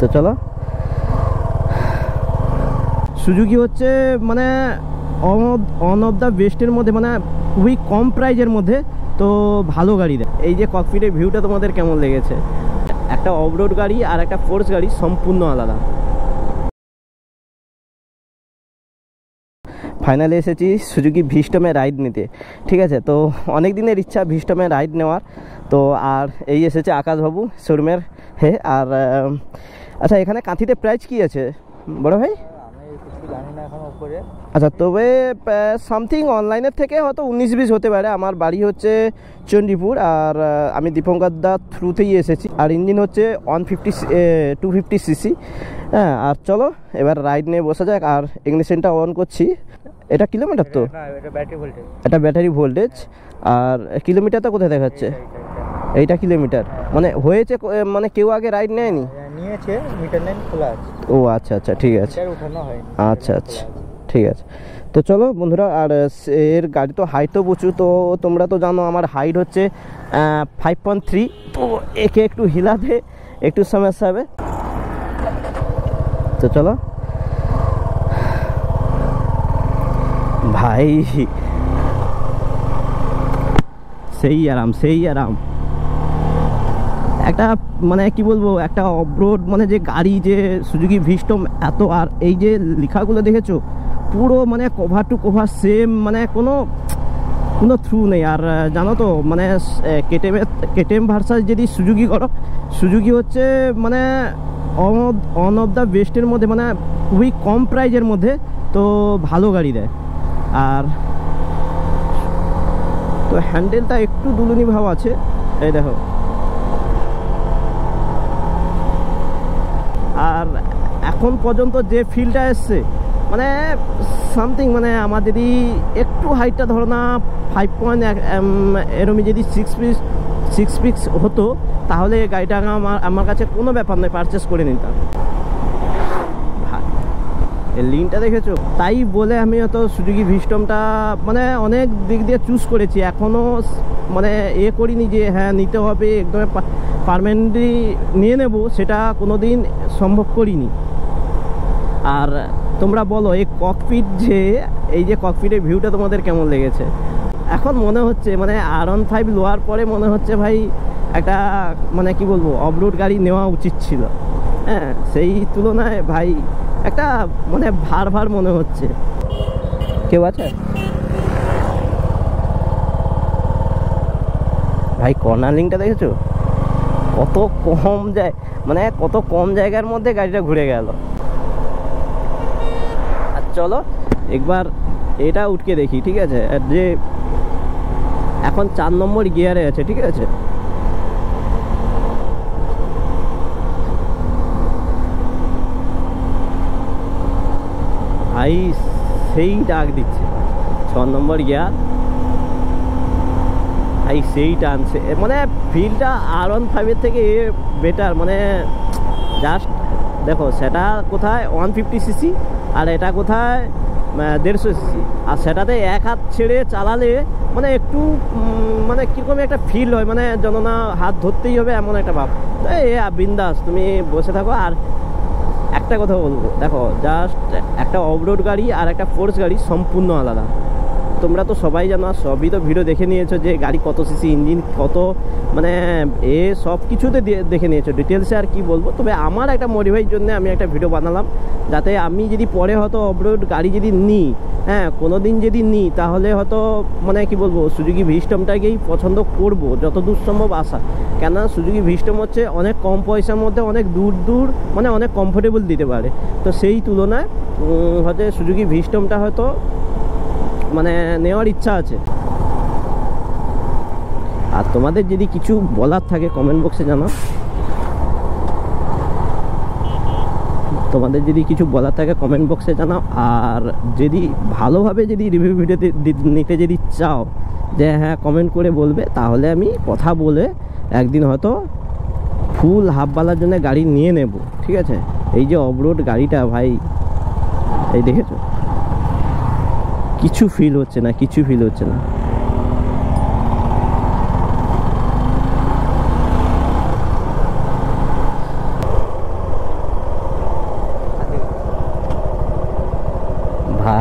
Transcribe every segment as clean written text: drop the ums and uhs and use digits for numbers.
তো চলো। সুজুকি হচ্ছে মানে অন অফ দ্য বেস্টের মধ্যে, মানে খুবই কম প্রাইজের মধ্যে তো ভালো গাড়ি দেয়। এই যে ককপিটের ভিউটা তোমাদের কেমন লেগেছে? একটা অফরোড গাড়ি আর একটা ফোর্স গাড়ি সম্পূর্ণ আলাদা। ফাইনালি এসেছি সুজুকি ভিস্টমে রাইড নিতে, ঠিক আছে। তো অনেক দিনের ইচ্ছা ভিস্টমে রাইড নেওয়ার। তো আর এই এসেছে আকাশবাবু শোরুমের আর আচ্ছা, এখানে কাঁথিতে প্রাইস কি আছে বড় ভাই? আচ্ছা, তবে সামথিং অনলাইনের থেকে হয়তো 19-20 হতে পারে। আমার বাড়ি হচ্ছে চণ্ডীপুর আর আমি দীপঙ্কর দা থ্রুতেই এসেছি। আর ইঞ্জিন হচ্ছে 250 সিসি। হ্যাঁ, আর চলো এবার রাইড নিয়ে বসা যাক। আর ইগনিশনটা অন করছি। এটা কিলোমিটার তো, এটা ব্যাটারি ভোল্টেজ। আর কিলোমিটারটা কোথায় দেখাচ্ছে? এইটা কিলোমিটার মানে হয়েছে, মানে কেউ আগে রাইড নেয়নি? নিয়েছে, মিটার লাইন খোলা আছে। ও আচ্ছা আচ্ছা, ঠিক আছে, উঠানো হয়। আচ্ছা আচ্ছা, ঠিক আছে। তো চলো বন্ধুরা, আর এর গাড়ি তো হাইট তো প্রচুর। তো তোমরা তো জানো আমার হাইট হচ্ছে 5.3। তো একে একটু হিলাতে একটু সমস্যা হবে। তো চলো ভাই, সেই আরাম সেই আরাম। একটা মানে কি বলবো, একটা অফরোড মানে যে গাড়ি, যে সুজুকি ভিস্টম এত, আর এই যে লেখাগুলো দেখেছো পুরো মানে কভার টু কভার সেম, মানে কোনো থ্রু নেই। আর জানো তো মানে কেটিএম ভার্সাস যদি সুজুকি করো, সুজুকি হচ্ছে মানে অন অফ দ্য বেস্টের মধ্যে, মানে খুবই কম প্রাইজের মধ্যে তো ভালো গাড়ি দেয়। আর তো হ্যান্ডেলটা একটু দুলুনি ভাব আছে, এই দেখো। আর এখন পর্যন্ত যে ফিলটা এসছে মানে সামথিং, মানে আমার যদি একটু হাইটটা ধরো না 5 এরমই যদি 6 ফিক্স হতো, তাহলে গাড়িটা আমার কাছে কোনো ব্যাপার নয়, পারচেস করে নিতাম। এর লিঙ্কটা দেখেছো? তাই বলে আমি হয়তো সুজুকি ভিস্টমটা মানে অনেক দিক দিয়ে চুজ করেছি। এখনও মানে করিনি যে হ্যাঁ নিতে হবে, একদম পার্মানেন্টলি নিয়ে নেব, সেটা কোনো দিন সম্ভব করিনি। আর তোমরা বলো এই ককপিট, যে এই যে ককপিটের ভিউটা তোমাদের কেমন লেগেছে? এখন মনে হচ্ছে মানে R15 লোয়ার পরে মনে হচ্ছে ভাই একটা মানে কি বলবো অফরোড গাড়ি নেওয়া উচিত ছিল। হ্যাঁ, সেই তুলনায় ভাই একটা মানে ভার মনে হচ্ছে। কেউ আছে ভাই? কর্নারিংটা দেখেছো? কত কম যায়, মানে কত কম জায়গার মধ্যে গাড়িটা ঘুরে গেল। আর চলো একবার এটা উঠকে দেখি, ঠিক আছে। আর যে এখন 4 নম্বর গিয়ারে আছে, ঠিক আছে। ভাই সেই ডাক দিচ্ছে, 6 নম্বর গিয়ার ভাই, সেই টানছে। মানে ফিলটা R15 থেকে বেটার, মানে জাস্ট দেখো সেটা কোথায় 150 সিসি আর এটা কোথায় 150 সিসি। আর সেটাতে এক হাত ছেড়ে চালালে মানে একটু মানে কীরকম একটা ফিল হয়, মানে যেন না হাত ধরতেই হবে এমন একটা ভাব। এই বিন্দাস তুমি বসে থাকো। আর একটা কথা বলবো, দেখো জাস্ট একটা অফরোড গাড়ি আর একটা ফোর্স গাড়ি সম্পূর্ণ আলাদা। তোমরা তো সবাই জানো, সবই তো ভিডিও দেখে নিয়েছো যে গাড়ি কত সিসি, ইঞ্জিন কত, মানে সব কিছুতে দেখে নিয়েছো ডিটেলসে। আর কি বলবো, তবে আমার একটা মডিফাইয়ের জন্য আমি একটা ভিডিও বানালাম, যাতে আমি যদি পরে হয়তো অফরোড গাড়ি যদি নিই, হ্যাঁ কোনো দিন যদি নিই, তাহলে হয়তো মানে কি বলবো সুজুকি ভিস্টমটাকেই পছন্দ করব যতদূর সম্ভব আশা। কেননা সুজুকি ভিস্টম হচ্ছে অনেক কম পয়সার মধ্যে অনেক দূর মানে অনেক কমফোর্টেবল দিতে পারে। তো সেই তুলনায় হয়তো সুজুকি ভিস্টমটা হয়তো মানে নেওয়ার ইচ্ছা আছে। আর তোমাদের যদি কিছু বলার থাকে কমেন্ট বক্সে জানাও। তোমাদের যদি কিছু বলার থাকে কমেন্ট বক্সে জানাও। আর যদি ভালোভাবে যদি রিভিউ ভিডিওতে নিতে যদি চাও, যে হ্যাঁ কমেন্ট করে বলবে, তাহলে আমি কথা বলে একদিন হয়তো ফুল হাফবালার জন্য গাড়ি নিয়ে নেব, ঠিক আছে। এই যে অফরোড গাড়িটা ভাই, এই দেখেছো কিছু ফিল হচ্ছে না, কিছু ফিল হচ্ছে না।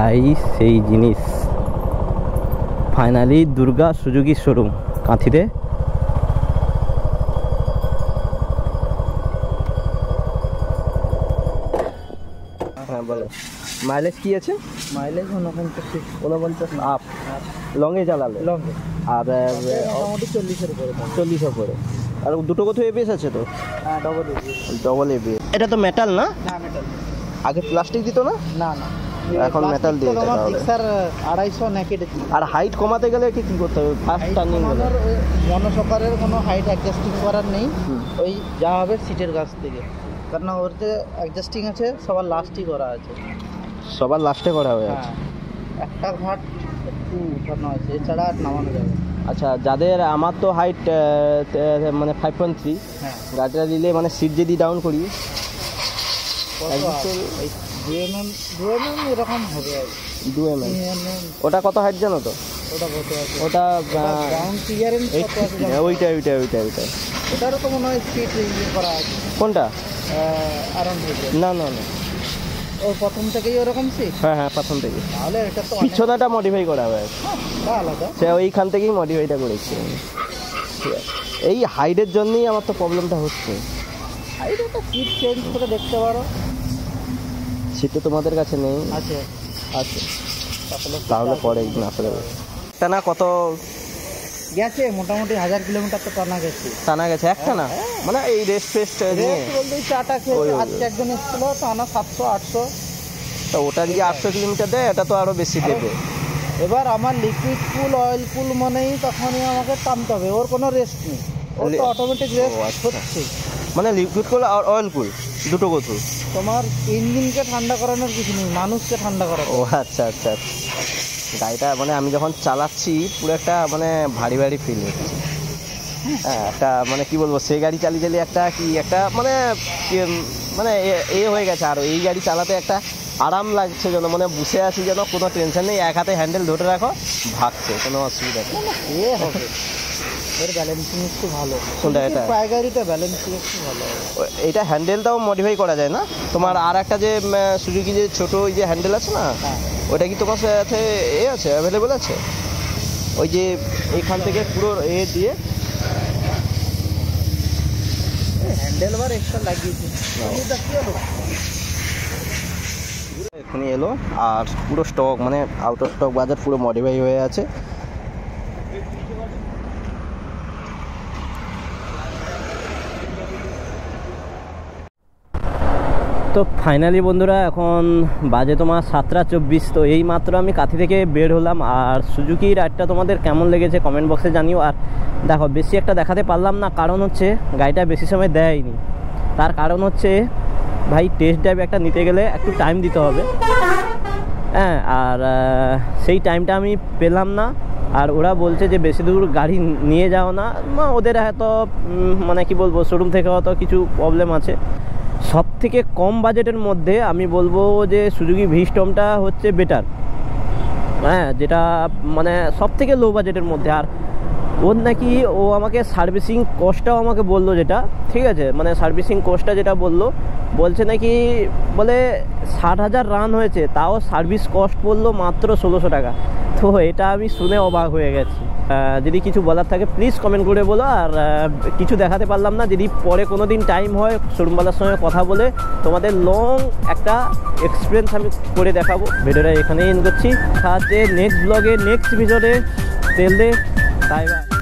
ভাই সেই জিনিস ফাইনালি দুর্গা সুজুকি শোরুম কাঁথিতে। হ্যাঁ বলো, মাইলেজ কি আছে? মাইলেজ 49 আপ লংয়ে চালালে, লংয়ে আর মোটামুটি 40-এর উপরে। 40 উপরে। আর দুটো কত এবিএস আছে তো? হ্যাঁ, ডবল এবিএস। এটা তো মেটাল না? না, মেটাল। আগে প্লাস্টিক দিত না? না না, এখন মেটাল দিয়ে তোমার জিক্সার 250 নেকেড। আর হাইট কমাতে গেলে কি করতে হবে? ফার্স্ট টার্নিং মনোসকারের কোনো হাইট অ্যাডজাস্টিং করার নেই, ওই যা হবে সিটের কাছ থেকে, কারণ ওর যে অ্যাডজাস্টিং আছে সবার লাস্টই করা আছে। সবার লাস্টে করা হবে? হ্যাঁ, একটা ঘাট একটু উঠানো আছে, এছাড়া আর নামানো যাবে। আচ্ছা, যাদের আমার তো হাইট মানে 5.3, হ্যাঁ, গাড়িটা দিলে মানে সিট যদি ডাউন করি 2mm এরকম হবে আর 2mm। ওটা কত হাইট জানো তো? ওটা কত আছে? ওটা গ্রাউন্ড ক্লিয়ারেন্স কত আছে? ওইটা ওটারও তো মনে হয় স্পিড করা আছে। কোনটা? আরাম হয়েছে না না না, ও প্রথম থেকেই ওরকম সিট? হ্যাঁ প্রথম থেকে। তাহলে এটা তো পিছনাটা মডিফাই করা হবে, আলাদা। সে ওইখান থেকেই মডিফাইটা করেছি। এই হাইটের জন্যই আমার তো প্রবলেমটা হচ্ছে। এটা তো সিট চেঞ্জ করে দেখতে পারো। সিট তো তোমাদের কাছে নেই? আছে আছে, তাহলে পরে আসলে একটা না কত গেছে, মোটামুটি 1000 কিলোমিটার তো টানা গেছে। একটা না, মানে এই রেস্ট ফেস্ট নিয়ে বলতে চাটা খেয়ে আজকে একজন এসেছিল টানা 700-800। তো ওটা যদি 800 কিলোমিটার দেয়, এটা তো আরো বেশি দেবে। এবার আমার লিকুইড কুল অয়েল কুল মানেই তখনই আমাকে টানতে হবে, ওর কোনো রেস্ট নেই, ওর তো অটোমেটিক রেস্ট হচ্ছে। মানে লিকুইড কুল আর অয়েল কুল দুটো কত? তোমার ইঞ্জিনকে ঠান্ডা করানোর কিছু নেই, মানুষকে ঠান্ডা করানো। ও আচ্ছা আচ্ছা আচ্ছা। গাড়িটা মানে আমি যখন চালাচ্ছি পুরো একটা মানে ভারী ভারী ফিল হচ্ছে। হ্যাঁ, একটা মানে কি বলবো, সেই গাড়ি চালিয়ে একটা মানে মানে এ হয়ে গেছে। আর এই গাড়ি চালাতে একটা আরাম লাগছে, যেন মানে বসে আছি, যেন কোনো টেনশন নেই, এক হাতে হ্যান্ডেল ধরে রাখো, ভাগছে, কোনো অসুবিধা নেই। এ হবে, এর ব্যালেন্সিং একটু ভালো। কোনটা? এটা প্রায় গাড়িতে ব্যালেন্সিং একটু ভালো। এটা হ্যান্ডেলটাও মডিফাই করা যায় না তোমার? আর একটা যে সুজুকি যে ছোট ওই যে হ্যান্ডেল আছে না, ওটা কি তোমার সাথে আছে, অ্যাভেলেবেল আছে? ওই যে এইখান থেকে পুরো দিয়ে হ্যান্ডেল বার এক্সট্রা লাগিয়েছি, এখনই এলো। আর পুরো স্টক মানে আউট অফ স্টক বাজার, পুরো মডিফাই হয়ে আছে। তো ফাইনালি বন্ধুরা, এখন বাজে তোমার 7:24। তো এই মাত্র আমি কাঁথি থেকে বের হলাম। আর সুজুকি রাইডটা তোমাদের কেমন লেগেছে কমেন্ট বক্সে জানিও। আর দেখো, বেশি একটা দেখাতে পারলাম না, কারণ হচ্ছে গাড়িটা বেশি সময় দেয়নি। তার কারণ হচ্ছে ভাই, টেস্ট ড্রাইভ একটা নিতে গেলে একটু টাইম দিতে হবে। হ্যাঁ, আর সেই টাইমটা আমি পেলাম না। আর ওরা বলছে যে বেশি দূর গাড়ি নিয়ে যাও না, ওদের হয়তো মানে কি বলবো, শোরুম থেকে হয়তো কিছু প্রবলেম আছে। সব থেকে কম বাজেটের মধ্যে আমি বলবো যে সুজুকি ভিস্টমটা হচ্ছে বেটার। হ্যাঁ, যেটা মানে সব থেকে লো বাজেটের মধ্যে। আর ওর নাকি ও আমাকে সার্ভিসিং কস্টটাও আমাকে বললো, যেটা ঠিক আছে, মানে সার্ভিসিং কস্টটা যেটা বলছে নাকি, বলে 60,000 রান হয়েছে, তাও সার্ভিস কস্ট বললো মাত্র 1600 টাকা। তো এটা আমি শুনে অবাক হয়ে গেছি। যদি কিছু বলার থাকে প্লিজ কমেন্ট করে বলো। আর কিছু দেখাতে পারলাম না, যদি পরে কোনো দিন টাইম হয় শোরুমওয়ালার সঙ্গে কথা বলে তোমাদের লং একটা এক্সপিরিয়েন্স আমি করে দেখাবো। ভিডিওটা এখানেই এন্ড করছি। সাথে নেক্সট ব্লগে নেক্সট ভিডিওতে তেল দে। Bye bye.